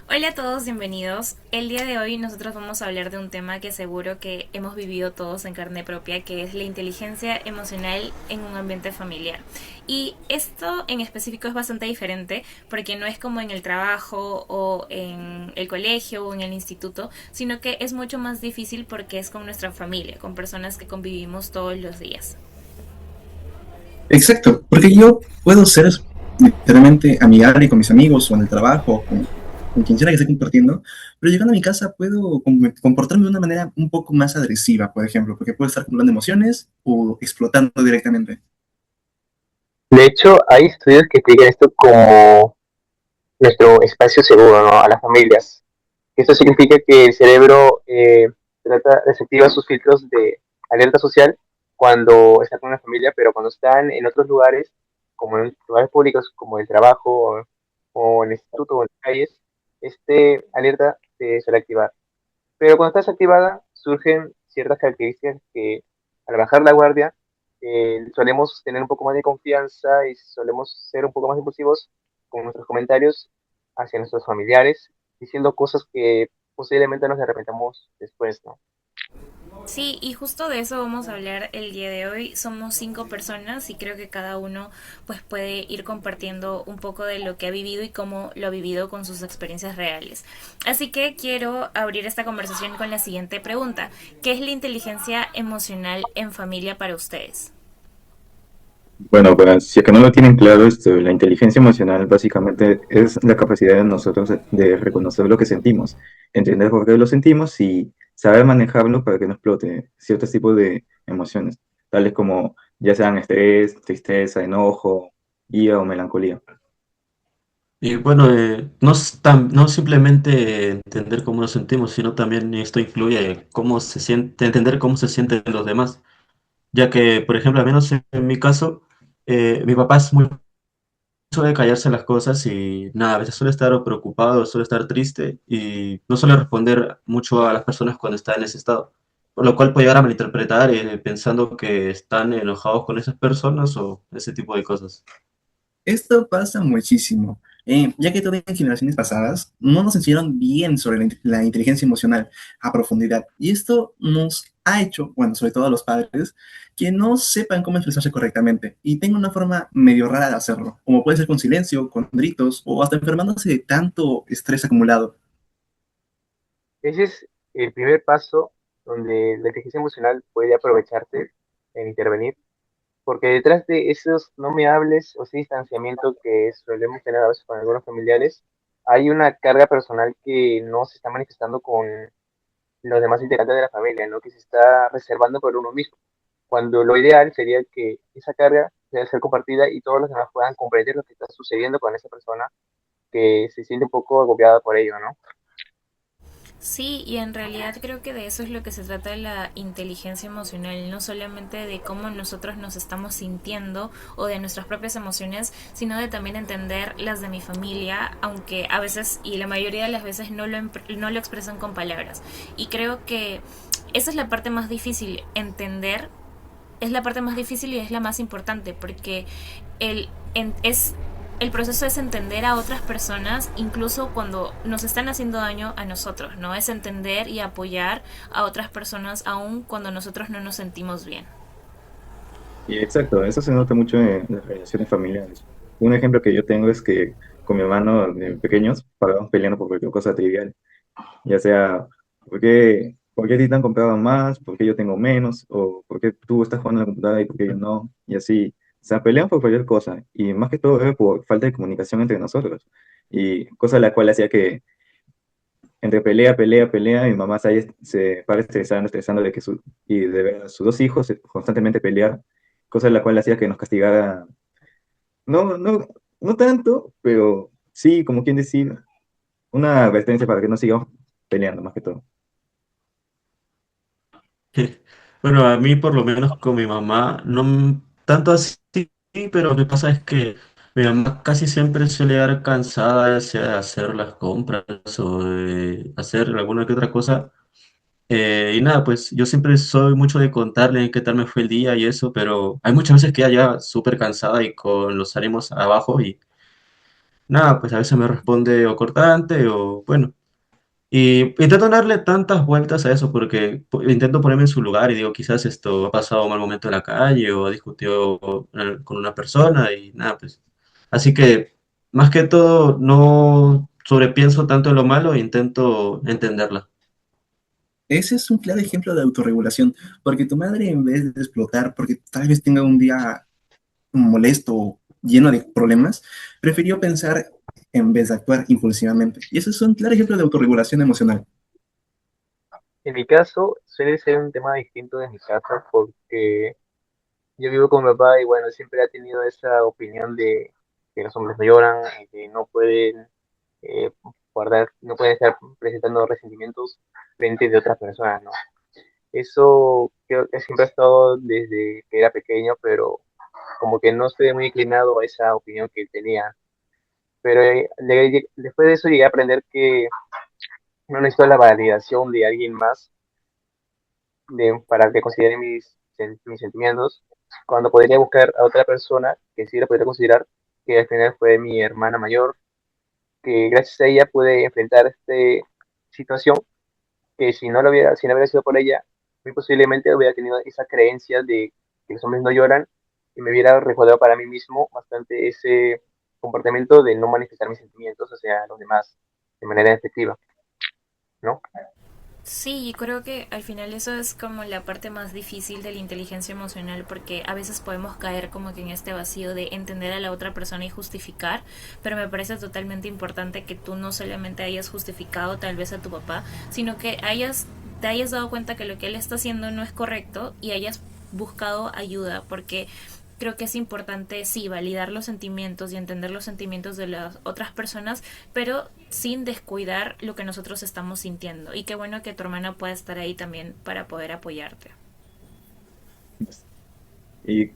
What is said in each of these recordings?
Hola a todos, bienvenidos. El día de hoy nosotros vamos a hablar de un tema que seguro que hemos vivido todos en carne propia, que es la inteligencia emocional en un ambiente familiar. Y esto en específico es bastante diferente porque no es como en el trabajo o en el colegio o en el instituto, sino que es mucho más difícil porque es con nuestra familia, con personas que convivimos todos los días. Exacto, porque yo puedo ser literalmente amigable con mis amigos o en el trabajo, con quien quiera que esté compartiendo, pero llegando a mi casa puedo comportarme de una manera un poco más agresiva, por ejemplo, porque puedo estar acumulando emociones o explotando directamente. De hecho, hay estudios que explican esto como nuestro espacio seguro, ¿no? A las familias. Esto significa que el cerebro desactiva sus filtros de alerta social cuando está con una familia, pero cuando están en otros lugares, como en lugares públicos, como el trabajo o en el instituto o en las calles, este alerta se suele activar. Pero cuando está desactivada, surgen ciertas características que al bajar la guardia solemos tener un poco más de confianza y solemos ser un poco más impulsivos con nuestros comentarios hacia nuestros familiares, diciendo cosas que posiblemente nos arrepentamos después, ¿no? Sí, y justo de eso vamos a hablar el día de hoy. Somos 5 personas y creo que cada uno pues puede ir compartiendo un poco de lo que ha vivido y cómo lo ha vivido con sus experiencias reales. Así que quiero abrir esta conversación con la siguiente pregunta. ¿Qué es la inteligencia emocional en familia para ustedes? Bueno, si es que no lo tienen claro, la inteligencia emocional básicamente es la capacidad de nosotros de reconocer lo que sentimos, entender por qué lo sentimos y saber manejarlo para que no explote ciertos tipos de emociones, tales como ya sean estrés, tristeza, enojo, ira o melancolía. Y bueno, no simplemente entender cómo nos sentimos, sino también esto incluye cómo se siente, entender cómo se sienten los demás. Ya que, por ejemplo, al menos en mi caso, mi papá es muy suele callarse las cosas y nada, a veces suele estar preocupado, suele estar triste y no suele responder mucho a las personas cuando está en ese estado. Por lo cual puede llegar a malinterpretar pensando que están enojados con esas personas o ese tipo de cosas. Esto pasa muchísimo, ya que todavía en generaciones pasadas no nos enseñaron bien sobre la inteligencia emocional a profundidad. Y esto nos ha hecho, bueno, sobre todo a los padres, que no sepan cómo expresarse correctamente y tengan una forma medio rara de hacerlo, como puede ser con silencio, con gritos o hasta enfermándose de tanto estrés acumulado. Ese es el primer paso donde la inteligencia emocional puede aprovecharse en intervenir, porque detrás de esos no me hables o ese distanciamiento que solemos tener a veces con algunos familiares, hay una carga personal que no se está manifestando con los demás integrantes de la familia, ¿no? Que se está reservando por uno mismo. Cuando lo ideal sería que esa carga debe ser compartida y todos los demás puedan comprender lo que está sucediendo con esa persona que se siente un poco agobiada por ello, ¿no? Sí, y en realidad creo que de eso es lo que se trata la inteligencia emocional, no solamente de cómo nosotros nos estamos sintiendo o de nuestras propias emociones, sino de también entender las de mi familia, aunque a veces y la mayoría de las veces no lo expresan con palabras. Y creo que esa es la parte más difícil, entender es la parte más difícil y es la más importante porque el, es el proceso es entender a otras personas incluso cuando nos están haciendo daño a nosotros, ¿no? Es entender y apoyar a otras personas aun cuando nosotros no nos sentimos bien. Y exacto, eso se nota mucho en las relaciones familiares. Un ejemplo que yo tengo es que con mi hermano de pequeños parábamos peleando por cualquier cosa trivial, ya sea, ¿por qué a ti te han comprado más? ¿Por qué yo tengo menos? ¿O por qué tú estás jugando en la computadora y por qué yo no? Y así, o sea, pelean por cualquier cosa. Y más que todo es por falta de comunicación entre nosotros. Y cosa la cual hacía que entre pelea, mi mamá se para estresando y de ver a sus dos hijos constantemente pelear, cosa la cual hacía que nos castigara, no, no, no tanto, pero sí, como quien decir, una advertencia para que no sigamos peleando más que todo. Bueno, a mí por lo menos con mi mamá, no tanto así, pero lo que pasa es que mi mamá casi siempre suele llegar cansada, ya sea de hacer las compras o de hacer alguna que otra cosa. Y nada, pues yo siempre soy mucho de contarle qué tal me fue el día y eso, pero hay muchas veces que ella llega súper cansada y con los ánimos abajo nada, pues a veces me responde o cortante o bueno. Y intento no darle tantas vueltas a eso porque intento ponerme en su lugar y digo, quizás esto ha pasado un mal momento en la calle o ha discutido con una persona y nada, pues. Así que, más que todo, no sobrepienso tanto en lo malo e intento entenderla. Ese es un claro ejemplo de autorregulación, porque tu madre en vez de explotar, porque tal vez tenga un día molesto, lleno de problemas, prefirió pensar en vez de actuar impulsivamente. Y eso es un claro ejemplo de autorregulación emocional. En mi caso, suele ser un tema distinto de mi casa porque yo vivo con mi papá y bueno, siempre ha tenido esa opinión de que los hombres no lloran y que no pueden eh, guardar, no pueden estar presentando resentimientos frente de otras personas, ¿no? Eso creo que siempre ha estado desde que era pequeño, pero como que no estoy muy inclinado a esa opinión que él tenía. Pero después de eso llegué a aprender que no necesito la validación de alguien más para que considere mis sentimientos, cuando podría buscar a otra persona que sí la podría considerar, que al final fue mi hermana mayor, que gracias a ella pude enfrentar esta situación que si no hubiera sido por ella, muy posiblemente hubiera tenido esa creencia de que los hombres no lloran y me hubiera recordado para mí mismo bastante ese comportamiento de no manifestar mis sentimientos hacia los demás de manera efectiva, ¿no? Sí, y creo que al final eso es como la parte más difícil de la inteligencia emocional porque a veces podemos caer como que en este vacío de entender a la otra persona y justificar, pero me parece totalmente importante que tú no solamente hayas justificado tal vez a tu papá, sino que te hayas dado cuenta que lo que él está haciendo no es correcto y hayas buscado ayuda, porque creo que es importante, sí, validar los sentimientos y entender los sentimientos de las otras personas, pero sin descuidar lo que nosotros estamos sintiendo. Y qué bueno que tu hermana pueda estar ahí también para poder apoyarte. Y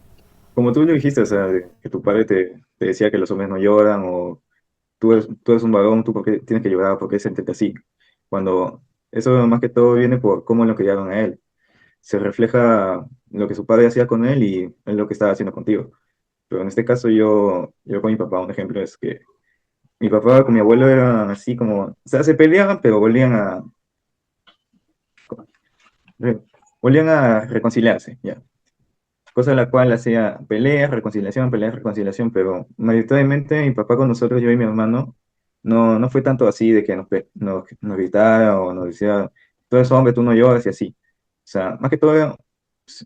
como tú lo dijiste, o sea, que tu padre te decía que los hombres no lloran o tú eres un varón, tú por qué tienes que llorar, por qué sentirte así. Cuando eso más que todo viene por cómo lo criaron a él. Se refleja lo que su padre hacía con él y en lo que estaba haciendo contigo. Pero en este caso yo con mi papá, un ejemplo es que mi papá con mi abuelo eran así como, o sea, se peleaban, pero re- volvían a reconciliarse, ya. Cosa en la cual hacía pelea, reconciliación, pero mayoritariamente mi papá con nosotros, yo y mi hermano, no fue tanto así de que nos gritara o nos decía, tú eres hombre, tú no lloras y así. O sea, más que todo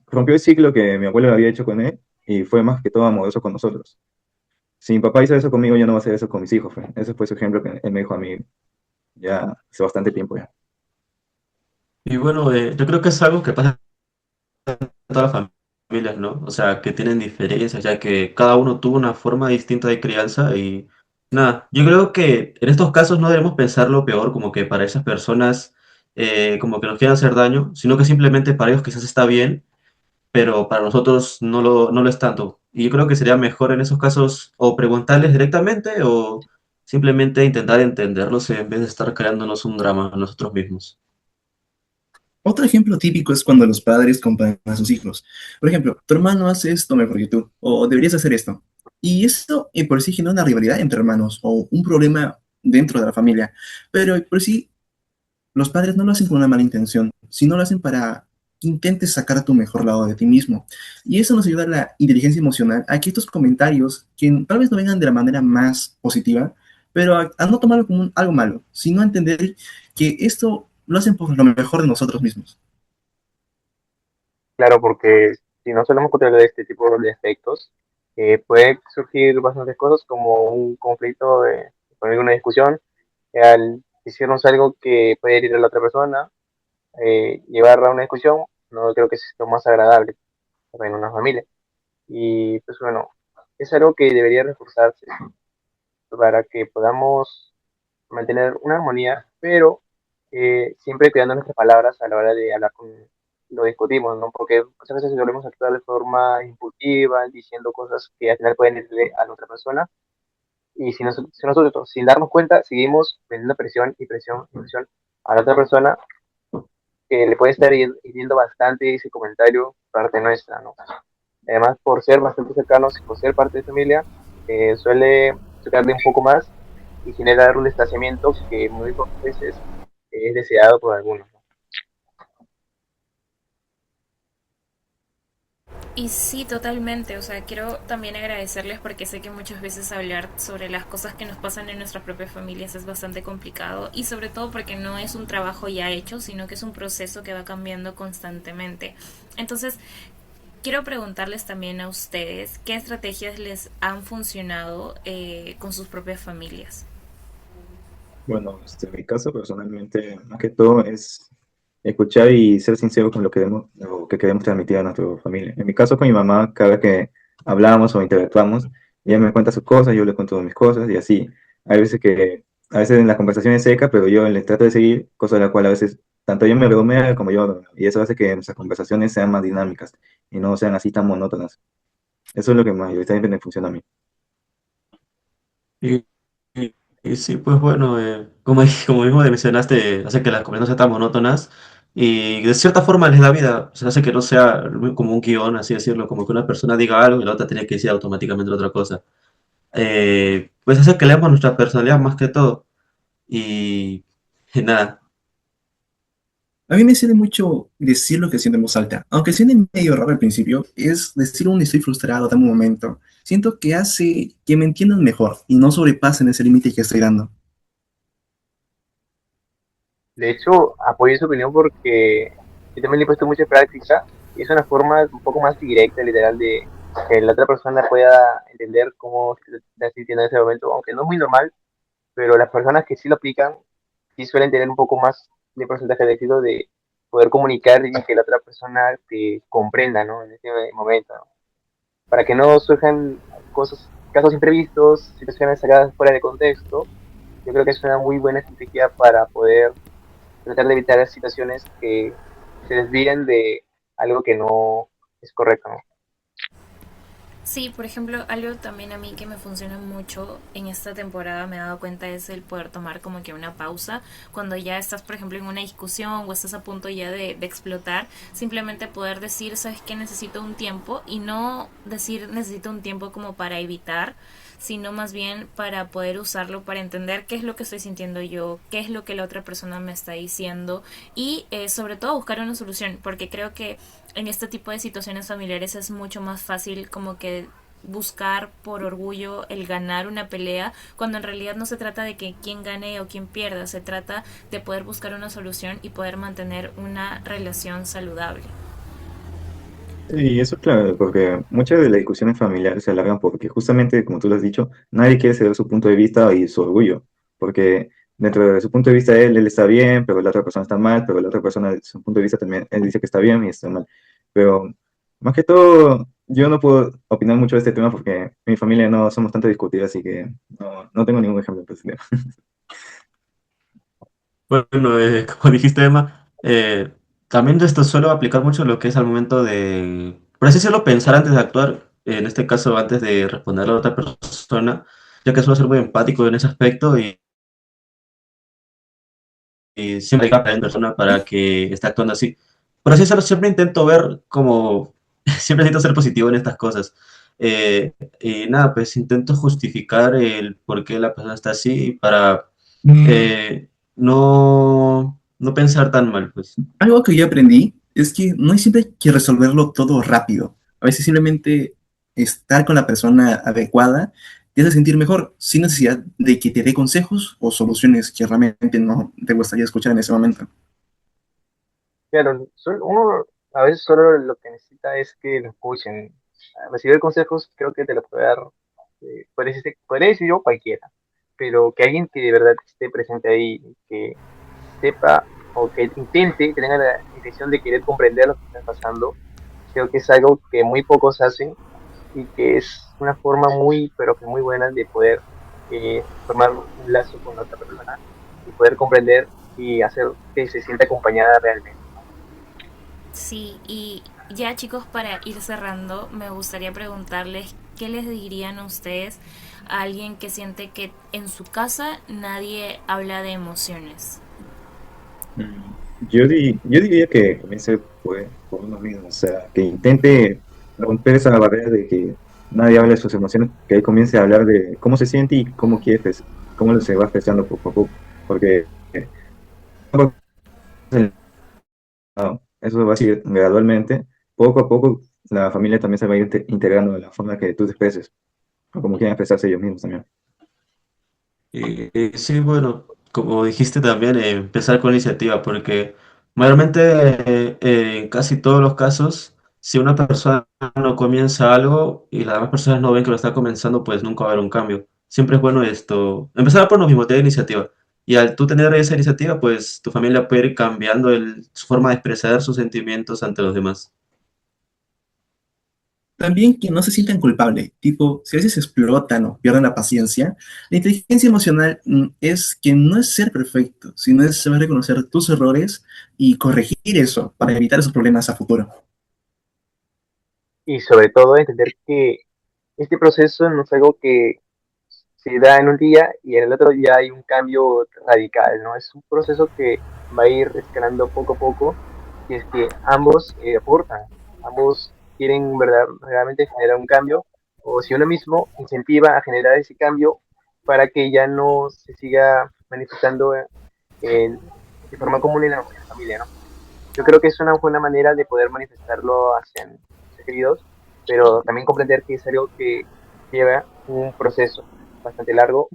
rompió el ciclo que mi abuelo había hecho con él y fue más que todo amoroso con nosotros. Si mi papá hizo eso conmigo, yo no voy a hacer eso con mis hijos. Ese fue su ejemplo que él me dijo a mí ya hace bastante tiempo ya. Y bueno, yo creo que es algo que pasa todas las familias, ¿no? O sea, que tienen diferencias, ya que cada uno tuvo una forma distinta de crianza y nada, yo creo que en estos casos no debemos pensar lo peor, como que para esas personas como que nos quieran hacer daño, sino que simplemente para ellos quizás está bien, pero para nosotros no lo es tanto. Y yo creo que sería mejor en esos casos o preguntarles directamente o simplemente intentar entenderlos en vez de estar creándonos un drama nosotros mismos. Otro ejemplo típico es cuando los padres comparan a sus hijos. Por ejemplo, tu hermano hace esto mejor que tú, o deberías hacer esto. Y esto por sí genera una rivalidad entre hermanos o un problema dentro de la familia. Pero por sí, los padres no lo hacen con una mala intención, sino lo hacen para que intentes sacar tu mejor lado de ti mismo. Y eso nos ayuda a la inteligencia emocional, a que estos comentarios, que tal vez no vengan de la manera más positiva, pero a no tomarlo como algo malo, sino a entender que esto lo hacen por lo mejor de nosotros mismos. Claro, porque si no solemos controlar este tipo de efectos, puede surgir bastantes cosas como un conflicto, con alguna discusión, al decirnos algo que puede herir a la otra persona, llevar a una discusión, no creo que sea lo más agradable en una familia. Y pues bueno, es algo que debería reforzarse para que podamos mantener una armonía, pero siempre cuidando nuestras palabras a la hora de hablar con lo discutimos, ¿no? Porque muchas veces solemos actuar de forma impulsiva, diciendo cosas que al final pueden herirle a la otra persona, y si nosotros, sin darnos cuenta, seguimos metiendo presión y presión y presión a la otra persona, que le puede estar hiriendo bastante ese comentario parte nuestra, ¿no? Además, por ser bastante cercanos y por ser parte de familia, suele tocarle un poco más y generar un distanciamiento que muy pocas veces es deseado por algunos, ¿no? Y sí, totalmente. O sea, quiero también agradecerles porque sé que muchas veces hablar sobre las cosas que nos pasan en nuestras propias familias es bastante complicado y sobre todo porque no es un trabajo ya hecho, sino que es un proceso que va cambiando constantemente. Entonces, quiero preguntarles también a ustedes qué estrategias les han funcionado con sus propias familias. Bueno, en mi caso personalmente, más que todo es escuchar y ser sincero con lo que queremos transmitir a nuestra familia. En mi caso con mi mamá, cada vez que hablamos o interactuamos, ella me cuenta sus cosas, yo le cuento mis cosas y así. A veces en la conversación es seca, pero yo le trato de seguir, cosa de la cual a veces tanto ella me bromea como yo, bromeo. Y eso hace que nuestras conversaciones sean más dinámicas y no sean así tan monótonas. Eso es lo que mayoritariamente me funciona a mí. Y, y- y sí, pues bueno, como mismo mencionaste, hace que las conversaciones sean tan monótonas y de cierta forma les da vida, o sea, hace que no sea como un guión, así decirlo, como que una persona diga algo y la otra tiene que decir automáticamente la otra cosa. Pues hace que leamos nuestra personalidad más que todo y nada. A mí me sirve mucho decir lo que siento en voz alta. Aunque suene medio raro al principio, es decir un estoy frustrado de un momento. Siento que hace que me entiendan mejor y no sobrepasen ese límite que estoy dando. De hecho, apoyo su opinión porque yo también le he puesto mucha práctica y es una forma un poco más directa, literal, de que la otra persona pueda entender cómo se está sintiendo en ese momento, aunque no es muy normal, pero las personas que sí lo aplican sí suelen tener un poco más de porcentaje de éxito de poder comunicar y que la otra persona te comprenda, ¿no? En ese momento, ¿no? Para que no surjan cosas, casos imprevistos, situaciones sacadas fuera de contexto. Yo creo que es una muy buena estrategia para poder tratar de evitar situaciones que se desvíen de algo que no es correcto, ¿no? Sí, por ejemplo, algo también a mí que me funciona mucho en esta temporada me he dado cuenta es el poder tomar como que una pausa cuando ya estás, por ejemplo, en una discusión o estás a punto ya de explotar, simplemente poder decir, sabes que necesito un tiempo y no decir necesito un tiempo como para evitar, sino más bien para poder usarlo para entender qué es lo que estoy sintiendo yo, qué es lo que la otra persona me está diciendo y sobre todo buscar una solución, porque creo que en este tipo de situaciones familiares es mucho más fácil como que buscar por orgullo el ganar una pelea cuando en realidad no se trata de que quién gane o quién pierda, se trata de poder buscar una solución y poder mantener una relación saludable. Sí, eso claro, porque muchas de las discusiones familiares se alargan porque justamente, como tú lo has dicho, nadie quiere ceder su punto de vista y su orgullo, porque dentro de su punto de vista él está bien, pero la otra persona está mal, pero la otra persona, de su punto de vista también, él dice que está bien y está mal. Pero más que todo, yo no puedo opinar mucho de este tema porque en mi familia no somos tanto discutidos, así que no tengo ningún ejemplo para ese tema. Bueno, como dijiste, Emma, también esto suelo aplicar mucho lo que es al momento de, por así decirlo, pensar antes de actuar, en este caso antes de responder a la otra persona, ya que suelo ser muy empático en ese aspecto y siempre hay que aprender a la persona para que esté actuando así. Por así decirlo, siempre intento ver como, siempre intento ser positivo en estas cosas. Y nada, pues intento justificar el por qué la persona está así para no pensar tan mal, pues. Algo que yo aprendí es que no hay siempre que resolverlo todo rápido. A veces simplemente estar con la persona adecuada te hace sentir mejor sin necesidad de que te dé consejos o soluciones que realmente no te gustaría escuchar en ese momento. Claro, uno a veces solo lo que necesita es que lo escuchen. Recibir consejos creo que te lo puede dar, podría decir yo cualquiera, pero que alguien que de verdad esté presente ahí, que sepa o que intente, que tenga la intención de querer comprender lo que está pasando, creo que es algo que muy pocos hacen y que es una forma muy, pero que muy buena de poder formar un lazo con la otra persona y poder comprender y hacer que se sienta acompañada realmente. Sí, y ya chicos, para ir cerrando, me gustaría preguntarles qué les dirían a ustedes a alguien que siente que en su casa nadie habla de emociones. Yo diría que comience por uno mismo, o sea, que intente romper esa barrera nadie habla de sus emociones, que él comience a hablar de cómo se siente y cómo quiere, cómo se va expresando poco a poco, porque eso va a ser gradualmente, poco a poco la familia también se va a ir integrando de la forma que tú te expreses, o como quieran expresarse ellos mismos también. Sí, bueno, como dijiste también, empezar con iniciativa, porque mayormente en casi todos los casos, si una persona no comienza algo y las demás personas no ven que lo está comenzando, pues nunca va a haber un cambio. Siempre es bueno esto, empezar por lo mismo, tener iniciativa. Y al tú tener esa iniciativa, pues tu familia puede ir cambiando su forma de expresar sus sentimientos ante los demás. También que no se sientan culpables, tipo, si a veces explotan o pierden la paciencia, la inteligencia emocional es que no es ser perfecto, sino es saber reconocer tus errores y corregir eso para evitar esos problemas a futuro. Y sobre todo entender que este proceso no es algo que se da en un día y en el otro ya hay un cambio radical, ¿no? Es un proceso que va a ir escalando poco a poco y es que ambos aportan, ambos quieren verdaderamente generar un cambio o si uno mismo incentiva a generar ese cambio para que ya no se siga manifestando de forma común en la familia, ¿no? Yo creo que es una buena manera de poder manifestarlo hacia los queridos, pero también comprender que es algo que lleva un proceso bastante largo,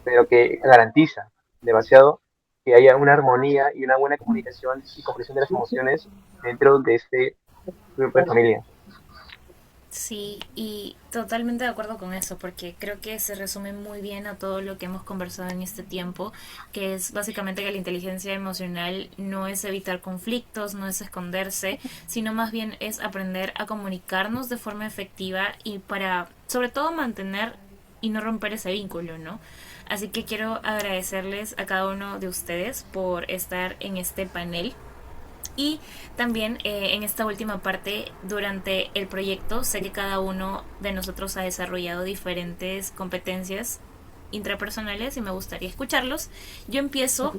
pero que garantiza demasiado que haya una armonía y una buena comunicación y comprensión de las emociones dentro de este grupo de familia. Sí, y totalmente de acuerdo con eso, porque creo que se resume muy bien a todo lo que hemos conversado en este tiempo, que es básicamente que la inteligencia emocional no es evitar conflictos, no es esconderse, sino más bien es aprender a comunicarnos de forma efectiva y para, sobre todo, mantener y no romper ese vínculo, ¿no? Así que quiero agradecerles a cada uno de ustedes por estar en este panel y también en esta última parte, durante el proyecto, sé que cada uno de nosotros ha desarrollado diferentes competencias intrapersonales y me gustaría escucharlos. Yo empiezo,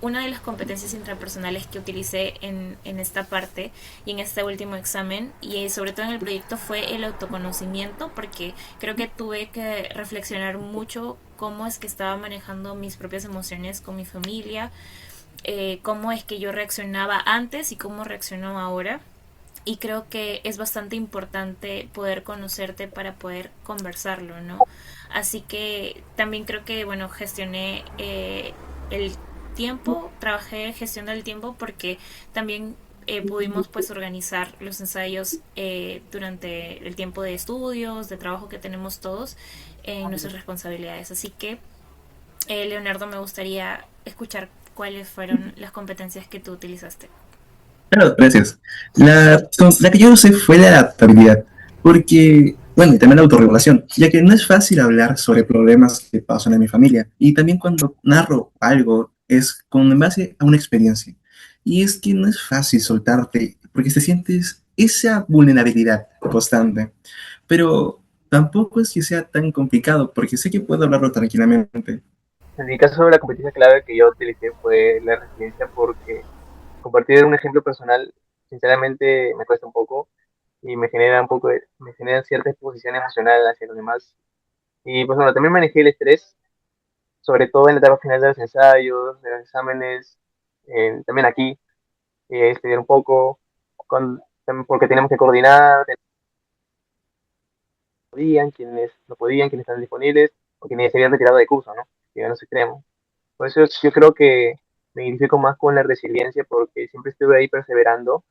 una de las competencias intrapersonales que utilicé en esta parte y en este último examen y sobre todo en el proyecto fue el autoconocimiento porque creo que tuve que reflexionar mucho cómo es que estaba manejando mis propias emociones con mi familia, cómo es que yo reaccionaba antes y cómo reacciono ahora. Y creo que es bastante importante poder conocerte para poder conversarlo, ¿no? Así que también creo que, bueno, gestioné el tiempo, trabajé gestión del tiempo porque también pudimos pues organizar los ensayos durante el tiempo de estudios, de trabajo que tenemos todos en nuestras responsabilidades. Así que Leonardo, me gustaría escuchar cuáles fueron las competencias que tú utilizaste. Claro, gracias. La que yo usé fue la adaptabilidad, porque, bueno, y también la autorregulación, ya que no es fácil hablar sobre problemas que pasan en mi familia, y también cuando narro algo es con en base a una experiencia. Y es que no es fácil soltarte, porque te sientes esa vulnerabilidad constante, pero tampoco es que sea tan complicado, porque sé que puedo hablarlo tranquilamente. En mi caso, la competencia clave que yo utilicé fue la resiliencia porque compartir un ejemplo personal, sinceramente, me cuesta un poco y me genera un poco, me genera cierta exposición emocional hacia los demás. Y pues bueno, también manejé el estrés, sobre todo en la etapa final de los ensayos, de los exámenes, también aquí, estudiar un poco, también porque tenemos que coordinar, podían, quienes no podían, quienes están disponibles, o quienes se habían retirado de curso, ¿no? Que ya no se creemos. Por eso yo creo que me identifico más con la resiliencia porque siempre estuve ahí perseverando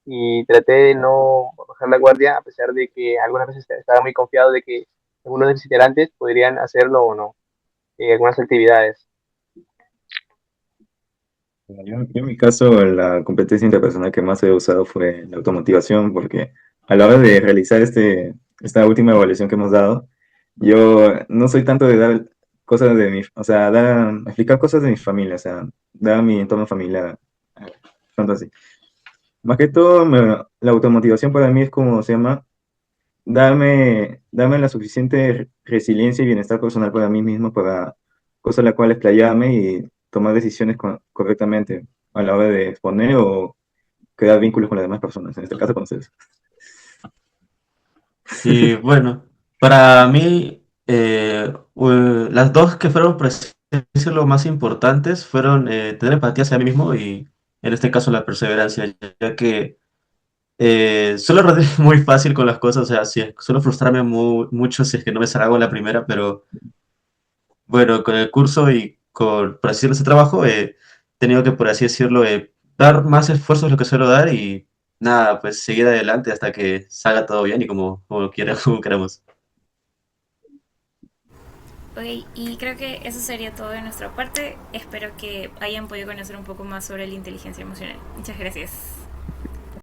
y traté de no bajar la guardia a pesar de que algunas veces estaba muy confiado de que algunos de mis integrantes podrían hacerlo o no, algunas actividades. Yo en mi caso, la competencia interpersonal que más he usado fue la automotivación, porque a la hora de realizar esta última evaluación que hemos dado, yo no soy tanto de dar cosas de mi, o sea, explicar cosas de mi familia, o sea, dar mi entorno familiar, tanto así. Más que todo, la automotivación para mí es como se llama, darme la suficiente resiliencia y bienestar personal para mí mismo para cosas a las cuales explayarme y tomar decisiones correctamente a la hora de exponer o crear vínculos con las demás personas, en este caso con ustedes. Y bueno, para mí, las dos que fueron, por así decirlo, más importantes fueron tener empatía hacia mí mismo y, en este caso, la perseverancia, ya que suelo rendir muy fácil con las cosas, o sea, suelo frustrarme mucho si es que no me salgo en la primera, pero bueno, con el curso y con, por así decirlo, ese trabajo, he tenido que, por así decirlo, dar más esfuerzos de lo que suelo dar y nada, pues seguir adelante hasta que salga todo bien y como quiera, como queramos. Ok, y creo que eso sería todo de nuestra parte. Espero que hayan podido conocer un poco más sobre la inteligencia emocional. Muchas gracias.